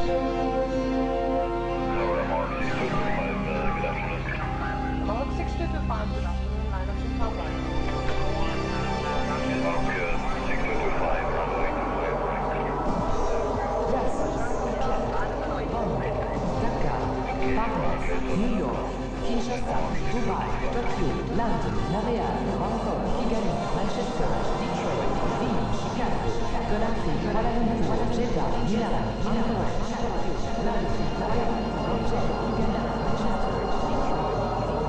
Mark 6225, good afternoon, line of Savoir. Paris, New York, Kinshasa, Dubai, Tokyo, London, Montreal, Hong Kong, Kigali, Manchester, Detroit, Wien, Chicago, Conakry, Kuala Lumpur, Jeddah, Milan, Bucharest, Tokyo, London, Montreal, Jeddah, Ghana, Manchester, Detroit, Wien,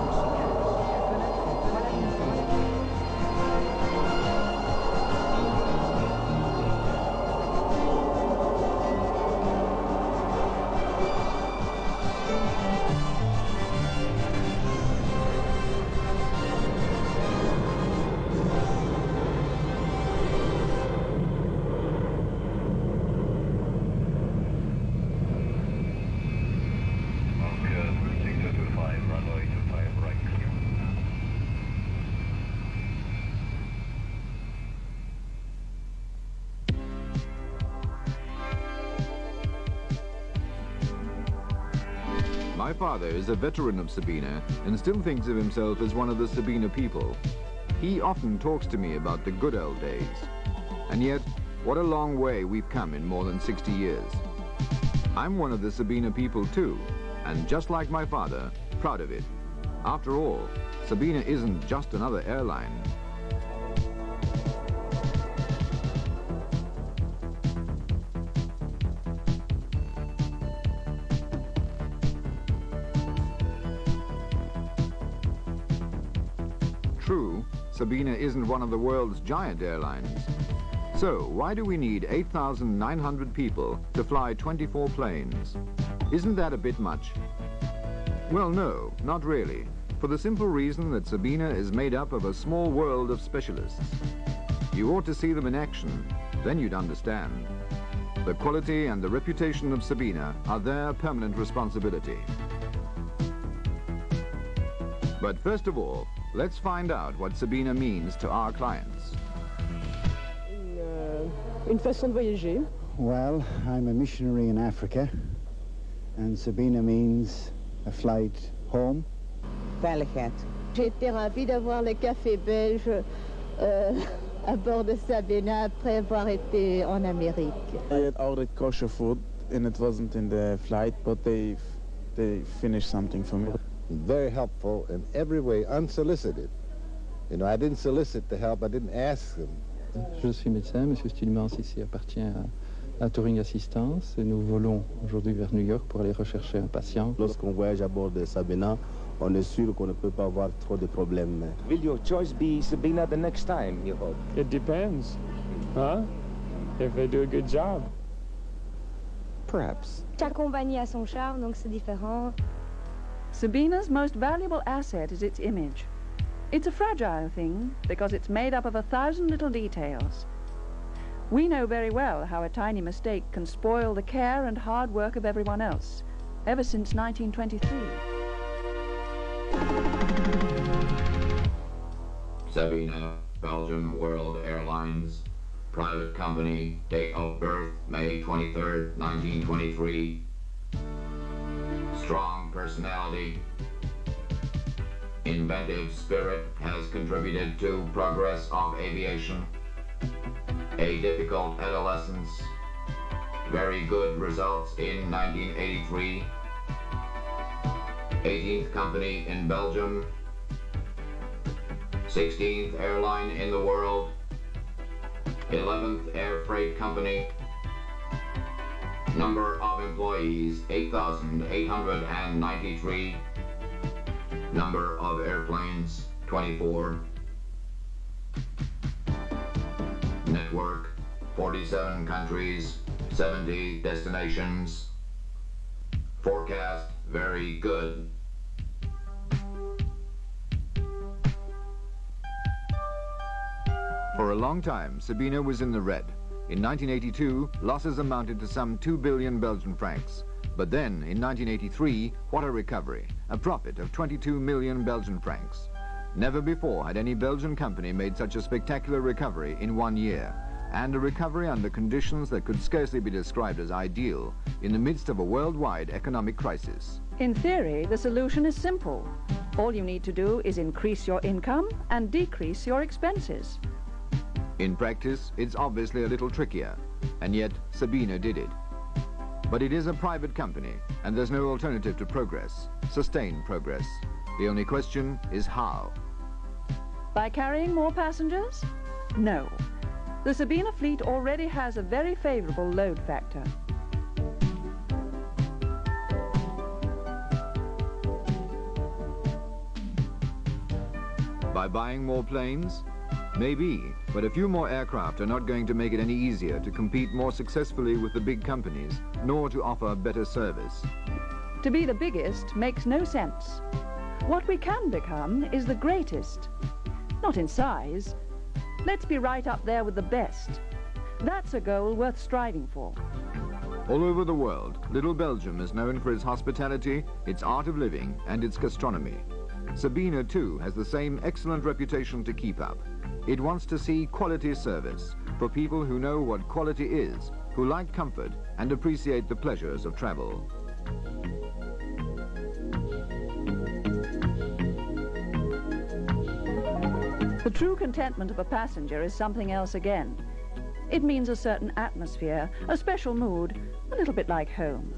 Chicago, Conakry, Kuala Lumpur. My father is a veteran of Sabena and still thinks of himself as one of the Sabena people. He often talks to me about the good old days. And yet, what a long way we've come in more than 60 years. I'm one of the Sabena people too, and just like my father, proud of it. After all, Sabena isn't just another airline. True, Sabena isn't one of the world's giant airlines. So why do we need 8,900 people to fly 24 planes? Isn't that a bit much? Well, no, not really, for the simple reason that Sabena is made up of a small world of specialists. You ought to see them in action, then you'd understand. The quality and the reputation of Sabena are their permanent responsibility. But first of all, let's find out what Sabena means to our clients. Une façon de voyager. Well, I'm a missionary in Africa, and Sabena means a flight home. Veiligheid. J'ai été ravie d'avoir le café belge à bord de Sabena après avoir été en Amérique. I had ordered kosher food and it wasn't in the flight, but they finished something for me. Very helpful in every way, unsolicited. You know, I didn't solicit the help, I didn't ask them. Je suis médecin, M. Stilmans ici appartient à Touring Assistance et nous volons aujourd'hui vers New York pour aller rechercher un patient. Lorsqu'on voyage à bord de Sabena, on est sûr qu'on ne peut pas avoir trop de problèmes. Will your choice be Sabena the next time, you hope? It depends, huh? If they do a good job. Perhaps. Chaque compagnie a son charme, donc c'est différent. Sabena's most valuable asset is its image. It's a fragile thing because it's made up of 1,000 little details. We know very well how a tiny mistake can spoil the care and hard work of everyone else, ever since 1923. Sabena, Belgium World Airlines, private company, date of birth May 23rd, 1923. Strong personality, inventive spirit has contributed to progress of aviation. A difficult adolescence, very good results in 1983. 18th company in Belgium, 16th airline in the world, 11th air freight company. Number of employees, 8,893. Number of airplanes, 24. Network, 47 countries, 70 destinations. Forecast, very good. For a long time, Sabena was in the red. In 1982, losses amounted to some 2 billion Belgian francs. But then, in 1983, what a recovery, a profit of 22 million Belgian francs. Never before had any Belgian company made such a spectacular recovery in 1 year. and a recovery under conditions that could scarcely be described as ideal in the midst of a worldwide economic crisis. In theory, the solution is simple. All you need to do is increase your income and decrease your expenses. In practice, it's obviously a little trickier, and yet Sabena did it. But it is a private company, and there's no alternative to progress, sustained progress. The only question is how. By carrying more passengers? No. The Sabena fleet already has a very favorable load factor. By buying more planes? Maybe, but a few more aircraft are not going to make it any easier to compete more successfully with the big companies, nor to offer better service. To be the biggest makes no sense. What we can become is the greatest. Not in size. Let's be right up there with the best. That's a goal worth striving for. All over the world, little Belgium is known for its hospitality, its art of living, and its gastronomy. Sabena, too, has the same excellent reputation to keep up. It wants to see quality service for people who know what quality is, who like comfort and appreciate the pleasures of travel. The true contentment of a passenger is something else again. It means a certain atmosphere, a special mood, a little bit like home,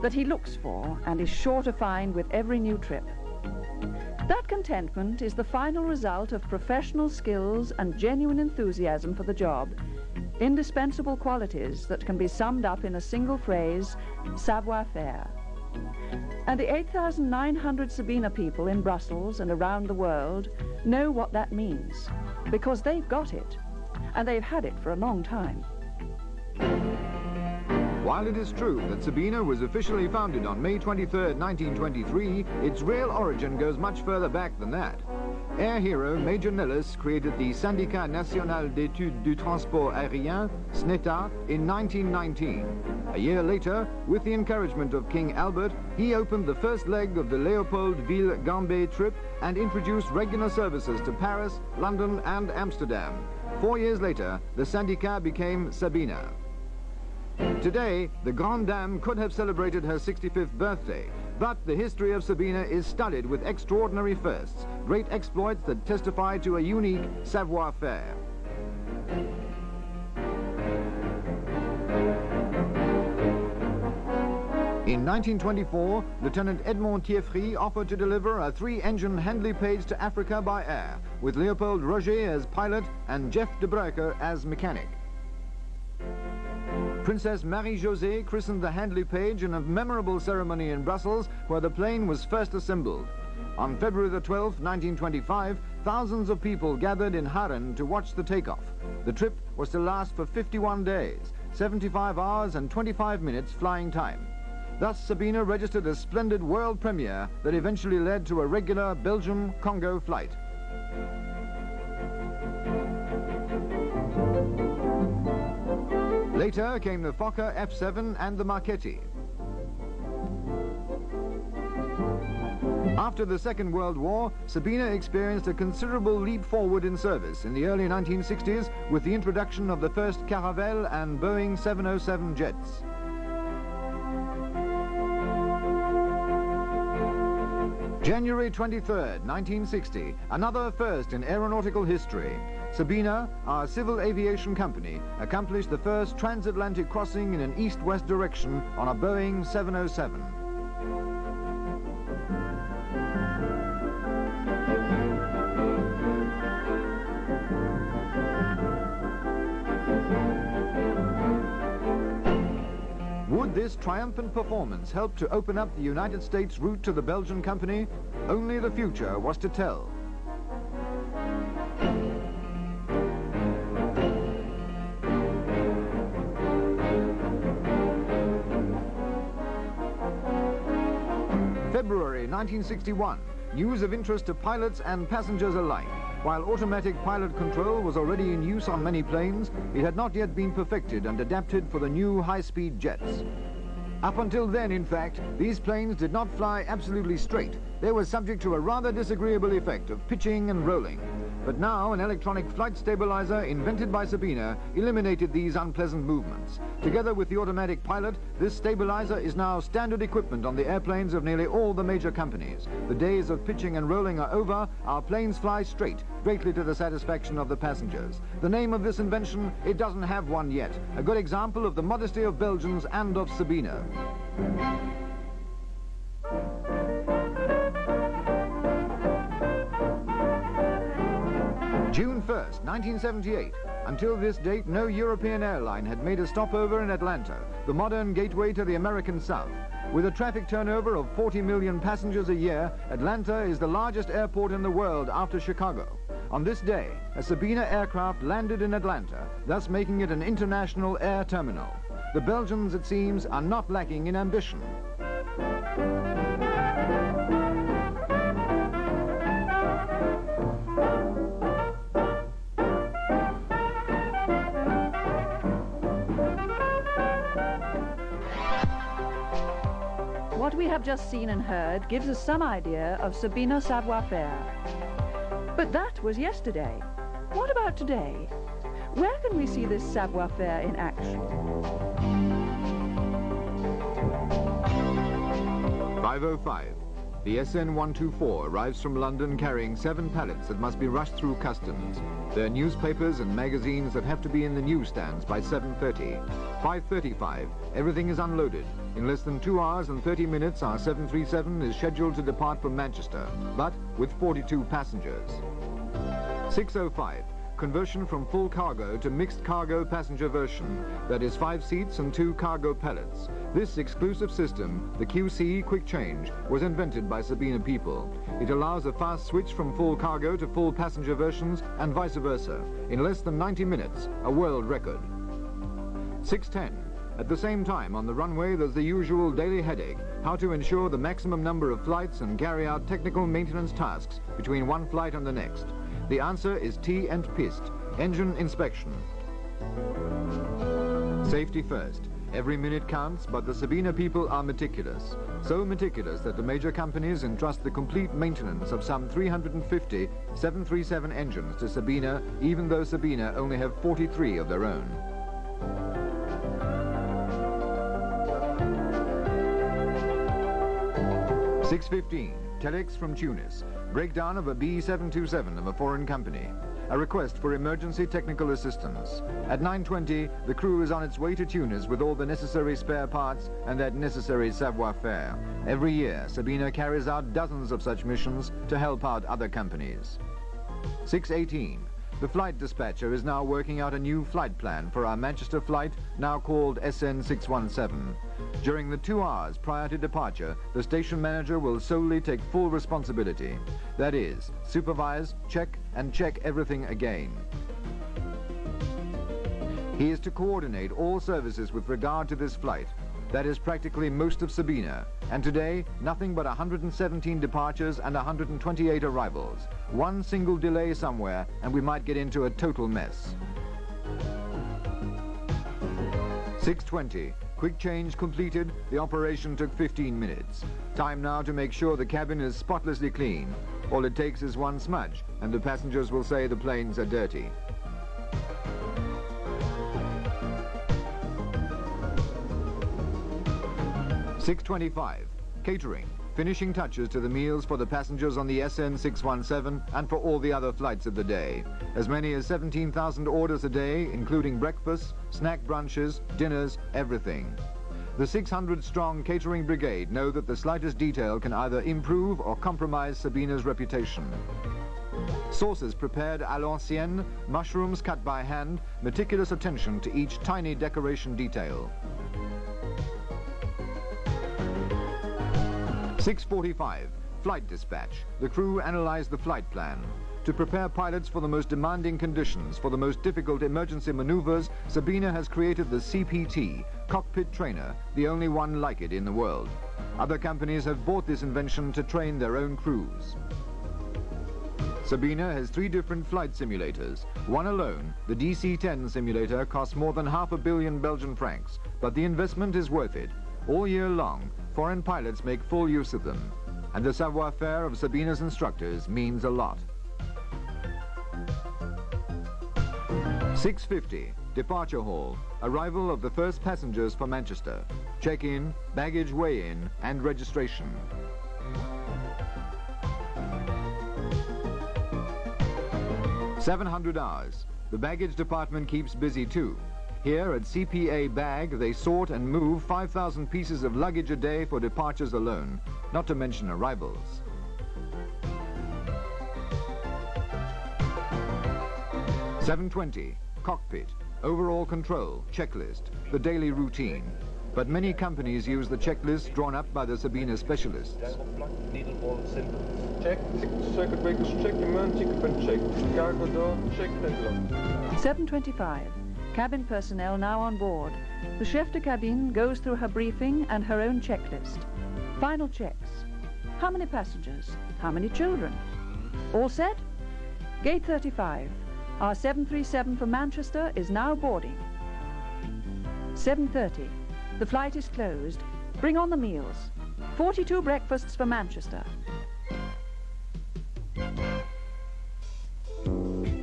that he looks for and is sure to find with every new trip. That contentment is the final result of professional skills and genuine enthusiasm for the job, indispensable qualities that can be summed up in a single phrase, Savoir Faire. And the 8,900 Sabena people in Brussels and around the world know what that means, because they've got it, and they've had it for a long time. While it is true that Sabena was officially founded on May 23, 1923, its real origin goes much further back than that. Air hero Major Nellis created the Syndicat National d'Études du Transport Aérien, SNETA, in 1919. A year later, with the encouragement of King Albert, he opened the first leg of the Leopoldville-Gambé trip and introduced regular services to Paris, London and Amsterdam. 4 years later, the Syndicat became Sabena. Today, the Grande Dame could have celebrated her 65th birthday, but the history of Sabena is studded with extraordinary firsts, great exploits that testify to a unique savoir-faire. In 1924, Lieutenant Edmond Thieffry offered to deliver a 3-engine Handley Page to Africa by air, with Leopold Roger as pilot and Jeff de Bruyker as mechanic. Princess Marie-Josée christened the Handley Page in a memorable ceremony in Brussels, where the plane was first assembled. On February the 12th, 1925, thousands of people gathered in Haren to watch the takeoff. The trip was to last for 51 days, 75 hours and 25 minutes flying time. Thus, Sabena registered a splendid world premiere that eventually led to a regular Belgium-Congo flight. Later came the Fokker F-7 and the Marchetti. After the Second World War, Sabena experienced a considerable leap forward in service in the early 1960s with the introduction of the first Caravelle and Boeing 707 jets. January 23rd, 1960, another first in aeronautical history. Sabena, our civil aviation company, accomplished the first transatlantic crossing in an east-west direction on a Boeing 707. Would this triumphant performance help to open up the United States route to the Belgian company? Only the future was to tell. February 1961, news of interest to pilots and passengers alike. While automatic pilot control was already in use on many planes, it had not yet been perfected and adapted for the new high-speed jets. Up until then, in fact, these planes did not fly absolutely straight. They were subject to a rather disagreeable effect of pitching and rolling. But now an electronic flight stabilizer invented by Sabena eliminated these unpleasant movements. Together with the automatic pilot, this stabilizer is now standard equipment on the airplanes of nearly all the major companies. The days of pitching and rolling are over. Our planes fly straight, greatly to the satisfaction of the passengers. The name of this invention, it doesn't have one yet. A good example of the modesty of Belgians and of Sabena. June 1st, 1978. Until this date, no European airline had made a stopover in Atlanta, the modern gateway to the American South. With a traffic turnover of 40 million passengers a year, Atlanta is the largest airport in the world after Chicago. On this day, a Sabena aircraft landed in Atlanta, thus making it an international air terminal. The Belgians, it seems, are not lacking in ambition. What we have just seen and heard gives us some idea of Sabena Savoir Faire. But that was yesterday. What about today? Where can we see this Savoir Faire in action? 5:05. The SN-124 arrives from London carrying 7 pallets that must be rushed through customs. There are newspapers and magazines that have to be in the newsstands by 7:30. 5:35. Everything is unloaded. In less than 2 hours and 30 minutes, our 737 is scheduled to depart from Manchester, but with 42 passengers. 6:05. Conversion from full cargo to mixed cargo passenger version. That is 5 seats and 2 cargo pallets. This exclusive system, the QC Quick Change, was invented by Sabena people. It allows a fast switch from full cargo to full passenger versions and vice versa. In less than 90 minutes, a world record. 6:10. At the same time, on the runway, there's the usual daily headache, how to ensure the maximum number of flights and carry out technical maintenance tasks between one flight and the next. The answer is T and PIST, engine inspection. Safety first. Every minute counts, but the Sabena people are meticulous. So meticulous that the major companies entrust the complete maintenance of some 350 737 engines to Sabena, even though Sabena only have 43 of their own. 6:15, telex from Tunis. Breakdown of a B-727 of a foreign company. A request for emergency technical assistance. At 9:20, the crew is on its way to Tunis with all the necessary spare parts and that necessary savoir-faire. Every year, Sabena carries out dozens of such missions to help out other companies. 6:18. The flight dispatcher is now working out a new flight plan for our Manchester flight, now called SN617. During the 2 hours prior to departure, the station manager will solely take full responsibility. That is, supervise, check, and check everything again. He is to coordinate all services with regard to this flight. That is practically most of Sabena, and today, nothing but 117 departures and 128 arrivals. One single delay somewhere, and we might get into a total mess. 6:20. Quick change completed. The operation took 15 minutes. Time now to make sure the cabin is spotlessly clean. All it takes is one smudge, and the passengers will say the planes are dirty. 6:25. Catering. Finishing touches to the meals for the passengers on the SN617 and for all the other flights of the day. As many as 17,000 orders a day, including breakfasts, snack brunches, dinners, everything. The 600-strong catering brigade know that the slightest detail can either improve or compromise Sabena's reputation. Sauces prepared à l'ancienne, mushrooms cut by hand, meticulous attention to each tiny decoration detail. 6:45. Flight dispatch. The crew analyze the flight plan. To prepare pilots for the most demanding conditions, for the most difficult emergency maneuvers, Sabena has created the CPT, Cockpit Trainer, the only one like it in the world. Other companies have bought this invention to train their own crews. Sabena has 3 different flight simulators. One alone, the DC-10 simulator, costs more than $500 million Belgian francs, but the investment is worth it. All year long, foreign pilots make full use of them, and the savoir-faire of Sabena's instructors means a lot. 6:50, departure hall, arrival of the first passengers for Manchester. Check-in, baggage weigh-in and registration. $700 hours. The baggage department keeps busy too. Here at CPA Bag, they sort and move 5,000 pieces of luggage a day for departures alone, not to mention arrivals. $720, cockpit, overall control, checklist, the daily routine. But many companies use the checklist drawn up by the Sabena specialists. Check, circuit breakers, check, equipment, check, cargo door, check, and lock. 7:25. Cabin personnel now on board. The chef de cabine goes through her briefing and her own checklist. Final checks. How many passengers? How many children? All set? Gate 35. Our 737 for Manchester is now boarding. 7:30. The flight is closed. Bring on the meals. 42 breakfasts for Manchester.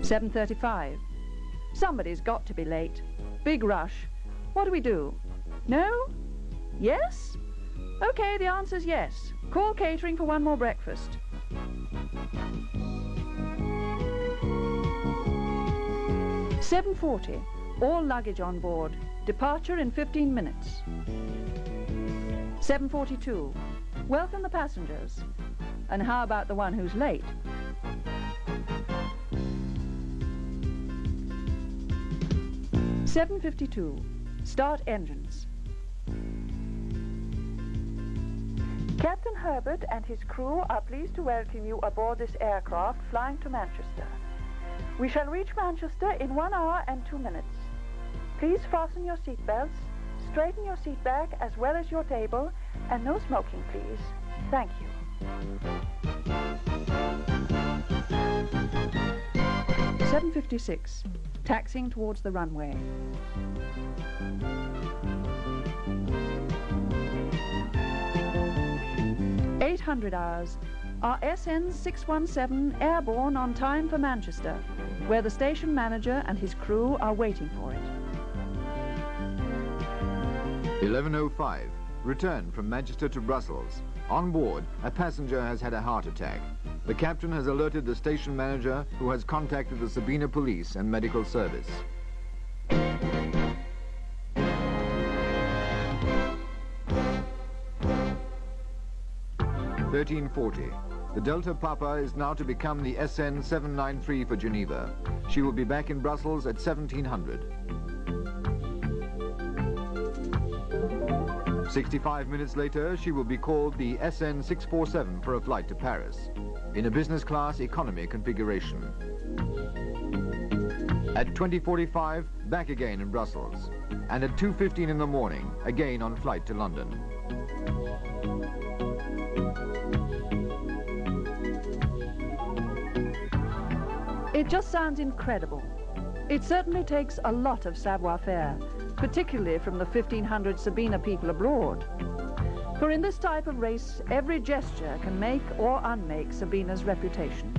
7:35. Somebody's got to be late. Big rush. What do we do? No? Yes? Okay, the answer's yes. Call catering for one more breakfast. 7:40. All luggage on board. Departure in 15 minutes. 7:42. Welcome the passengers. And how about the one who's late? 7:52. Start engines. Captain Herbert and his crew are pleased to welcome you aboard this aircraft flying to Manchester. We shall reach Manchester in 1 hour and 2 minutes. Please fasten your seatbelts, straighten your seat back as well as your table, and no smoking, please. Thank you. 7:56. Taxiing towards the runway. $800 hours. Our SN 617 airborne on time for Manchester, where the station manager and his crew are waiting for it. 11:05. Return from Manchester to Brussels. On board, a passenger has had a heart attack. The captain has alerted the station manager, who has contacted the Sabena police and medical service. 13:40. The Delta Papa is now to become the SN 793 for Geneva. She will be back in Brussels at 1700. 65 minutes later, she will be called the SN 647 for a flight to Paris, in a business class economy configuration. At 20:45, back again in Brussels, and at 2:15 in the morning, again on flight to London. It just sounds incredible. It certainly takes a lot of savoir-faire, particularly from the 1,500 Sabena people abroad. For in this type of race, every gesture can make or unmake Sabena's reputation.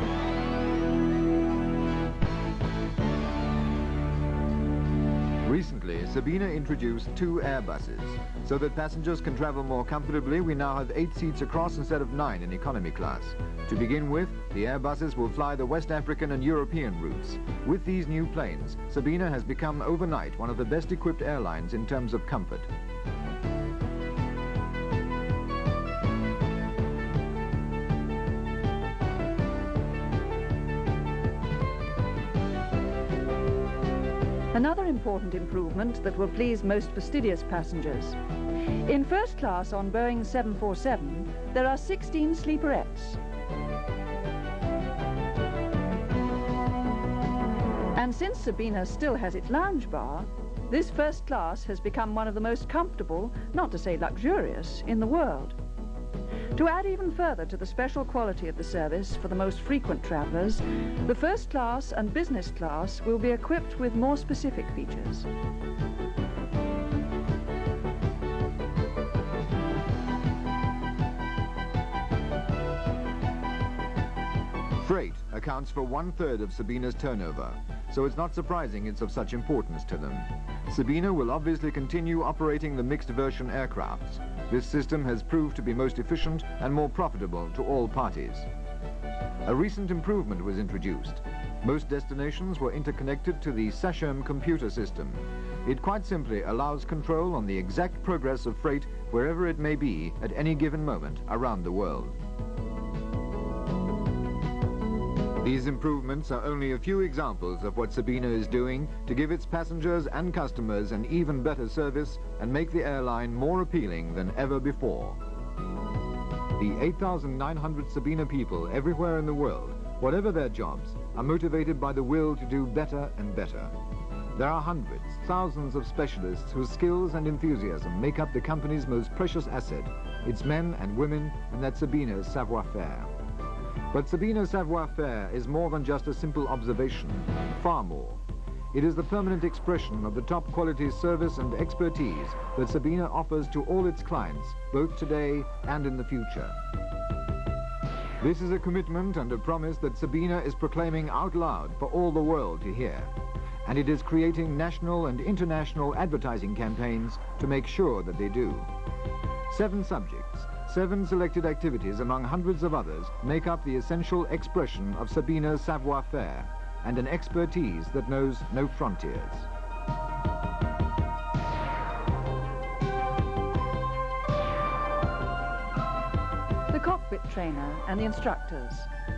Recently, Sabena introduced 2 Airbuses. So that passengers can travel more comfortably, we now have 8 seats across instead of 9 in economy class. To begin with, the Airbuses will fly the West African and European routes. With these new planes, Sabena has become overnight one of the best equipped airlines in terms of comfort. Another important improvement that will please most fastidious passengers. In first class on Boeing 747, there are 16 sleeperettes. And since Sabena still has its lounge bar, this first class has become one of the most comfortable, not to say luxurious, in the world. To add even further to the special quality of the service for the most frequent travelers, the first class and business class will be equipped with more specific features. Freight accounts for 1/3 of Sabena's turnover. so it's not surprising it's of such importance to them. Sabena will obviously continue operating the mixed version aircrafts. This system has proved to be most efficient and more profitable to all parties. A recent improvement was introduced. Most destinations were interconnected to the Savoir computer system. It quite simply allows control on the exact progress of freight wherever it may be at any given moment around the world. These improvements are only a few examples of what Sabena is doing to give its passengers and customers an even better service and make the airline more appealing than ever before. The 8,900 Sabena people everywhere in the world, whatever their jobs, are motivated by the will to do better and better. There are hundreds, thousands of specialists whose skills and enthusiasm make up the company's most precious asset, its men and women, and that's Sabena's Savoir-Faire. But Sabena's Savoir-Faire is more than just a simple observation, far more. It is the permanent expression of the top quality service and expertise that Sabena offers to all its clients, both today and in the future. This is a commitment and a promise that Sabena is proclaiming out loud for all the world to hear. And it is creating national and international advertising campaigns to make sure that they do. 7 subjects, 7 selected activities among hundreds of others make up the essential expression of Sabena's Savoir-Faire, and an expertise that knows no frontiers. The cockpit trainer and the instructors,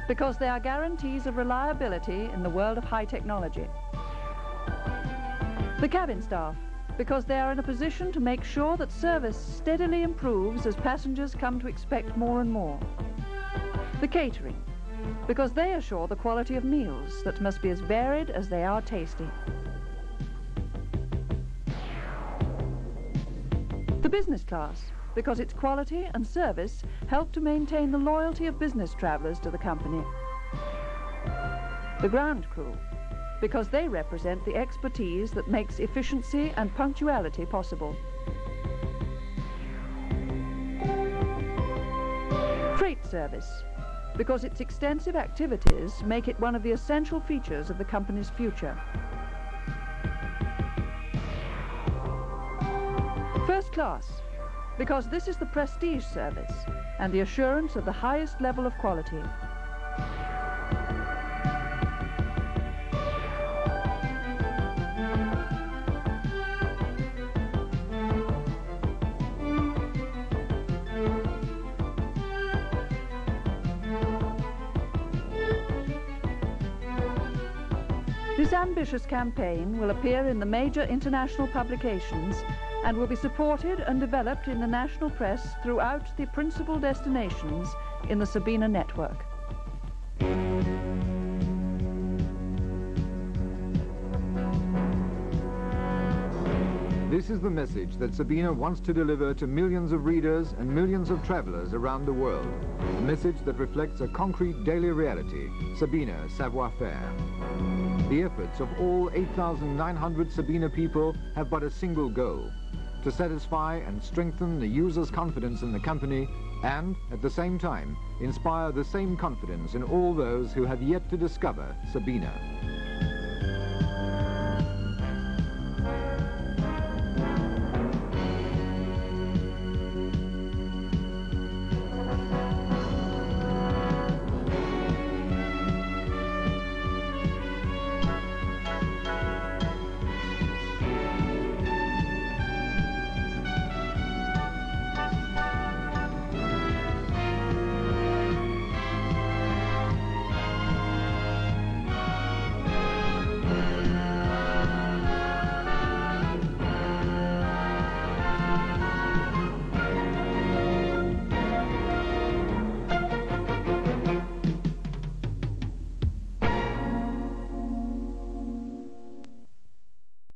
because they are guarantees of reliability in the world of high technology. The cabin staff, because they are in a position to make sure that service steadily improves as passengers come to expect more and more. The catering, because they assure the quality of meals that must be as varied as they are tasty. The business class, because its quality and service help to maintain the loyalty of business travelers to the company. The ground crew, because they represent the expertise that makes efficiency and punctuality possible. Freight service, because its extensive activities make it one of the essential features of the company's future. First class, because this is the prestige service and the assurance of the highest level of quality. This ambitious campaign will appear in the major international publications and will be supported and developed in the national press throughout the principal destinations in the Sabena network. This is the message that Sabena wants to deliver to millions of readers and millions of travelers around the world. A message that reflects a concrete daily reality, Sabena's Savoir-Faire. The efforts of all 8,900 Sabena people have but a single goal: to satisfy and strengthen the user's confidence in the company and, at the same time, inspire the same confidence in all those who have yet to discover Sabena.